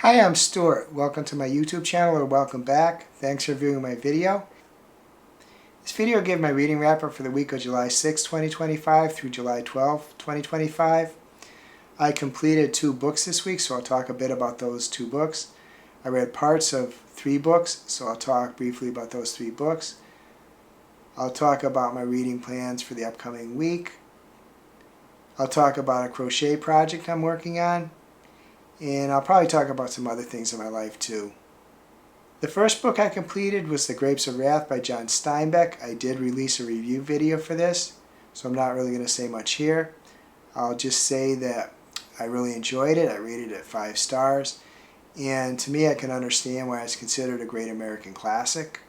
Hi, I'm Stuart. Welcome to my YouTube channel, or welcome back. Thanks for viewing my video. This video will give my reading wrap-up for the week of July 6, 2025 through July 12, 2025. I completed 2 books this week, so I'll talk a bit about those 2 books. I read parts of 3 books, so I'll talk briefly about those 3 books. I'll talk about my reading plans for the upcoming week. I'll talk about a crochet project I'm working on. And I'll probably talk about some other things in my life too. The first book I completed was The Grapes of Wrath by John Steinbeck. I did release a review video for this, so I'm not really going to say much here. I'll just say that I really enjoyed it. I rated it 5 stars. And to me, I can understand why it's considered a great American classic.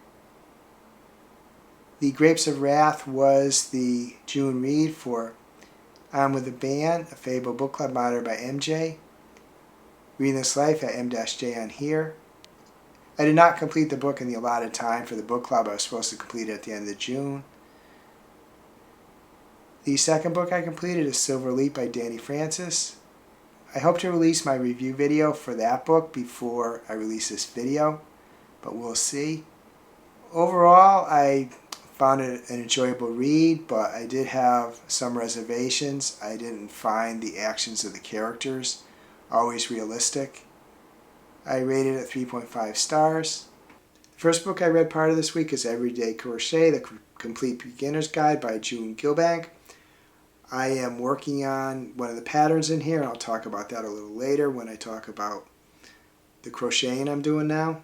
The Grapes of Wrath was the June read for On With the Band, a Fable book club monitored by MJ. Reading This Life at M-J on here. I did not complete the book in the allotted time for the book club. I was supposed to complete it at the end of June. The second book I completed is Silver Leap by Dani Francis. I hope to release my review video for that book before I release this video, but we'll see. Overall, I found it an enjoyable read, but I did have some reservations. I didn't find the actions of the characters always realistic. I rated it 3.5 stars. The first book I read part of this week is Everyday Crochet, The Complete Beginner's Guide by June Gilbank. I am working on one of the patterns in here, and I'll talk about that a little later when I talk about the crocheting I'm doing now.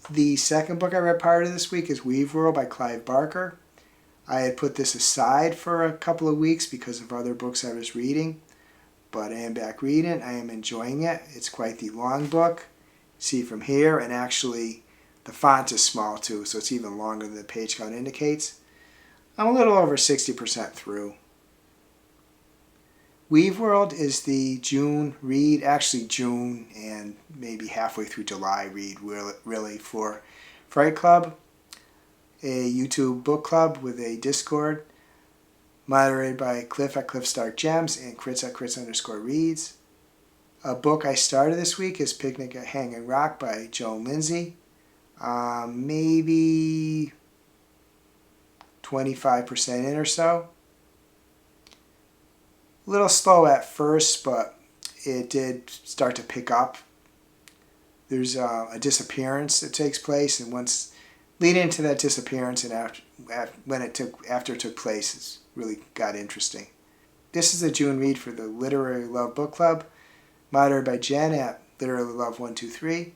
The second book I read part of this week is Weaveworld by Cliver Barker. I had put this aside for a couple of weeks because of other books I was reading. But I am back reading. I am enjoying it. It's quite the long book. See from here, and actually the font is small too, so it's even longer than the page count indicates. I'm a little over 60% through. Weaveworld is the June read, actually June and maybe halfway through July read, really, for Fright Club, a YouTube book club with a Discord. Moderated by Cliff at CliffStarkGems and Crits at Crits_Reads. A book I started this week is Picnic at Hanging Rock by Joan Lindsay. Maybe 25% in or so. A little slow at first, but it did start to pick up. There's a disappearance that takes place, and once leading into that disappearance and after it took place, it's really got interesting. This is a June read for the Literary Love Book Club, moderated by Jen at Literary Love 123.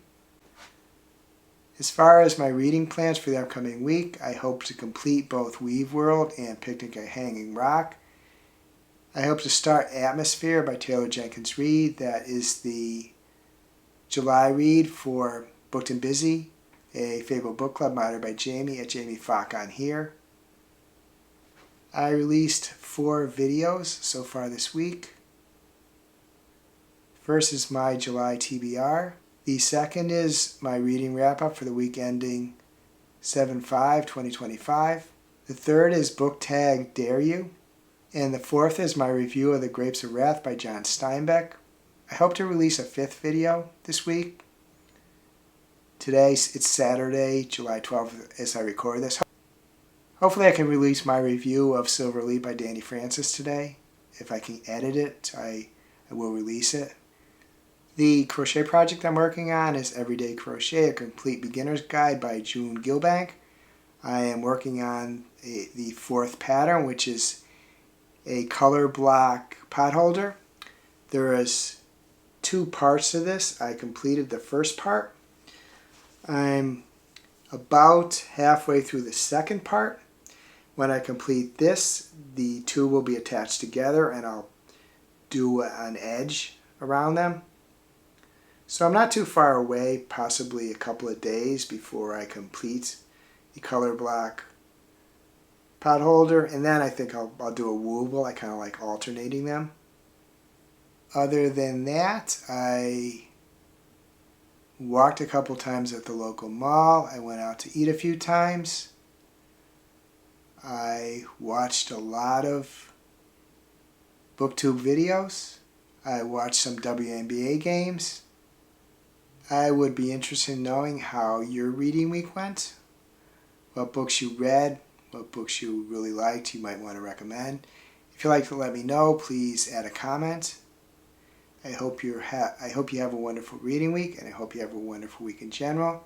As far as my reading plans for the upcoming week, I hope to complete both Weaveworld and Picnic at Hanging Rock. I hope to start Atmosphere by Taylor Jenkins Reid. That is the July read for Booked and Busy, a Fable book club moderated by Jaime at Jaime Fock on here. I released 4 videos so far this week. First is my July TBR. The second is my reading wrap-up for the week ending 7/5/2025. The third is book tag Dare You. And the fourth is my review of The Grapes of Wrath by John Steinbeck. I hope to release a 5th video this week. Today, it's Saturday, July 12th, as I record this. Hopefully I can release my review of Silver Leap by Dani Francis today. If I can edit it, I will release it. The crochet project I'm working on is Everyday Crochet, A Complete Beginner's Guide by June Gilbank. I am working on the 4th pattern, which is a color block pot holder. There is 2 parts to this. I completed the first part. I'm about halfway through the second part. When I complete this, the 2 will be attached together, and I'll do an edge around them. So I'm not too far away, possibly a couple of days before I complete the color block pot holder, and then I think I'll do a wooble. I kind of like alternating them. Other than that, I walked a couple times at the local mall. I went out to eat a few times. I watched a lot of BookTube videos. I watched some WNBA games. I would be interested in knowing how your reading week went, what books you read, what books you really liked you might want to recommend. If you'd like to let me know, please add a comment. I hope you have a wonderful reading week, and I hope you have a wonderful week in general.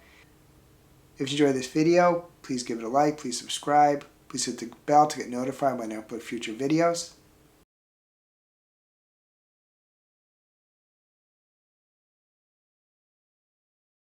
If you enjoyed this video, please give it a like, please subscribe, please hit the bell to get notified when I upload future videos.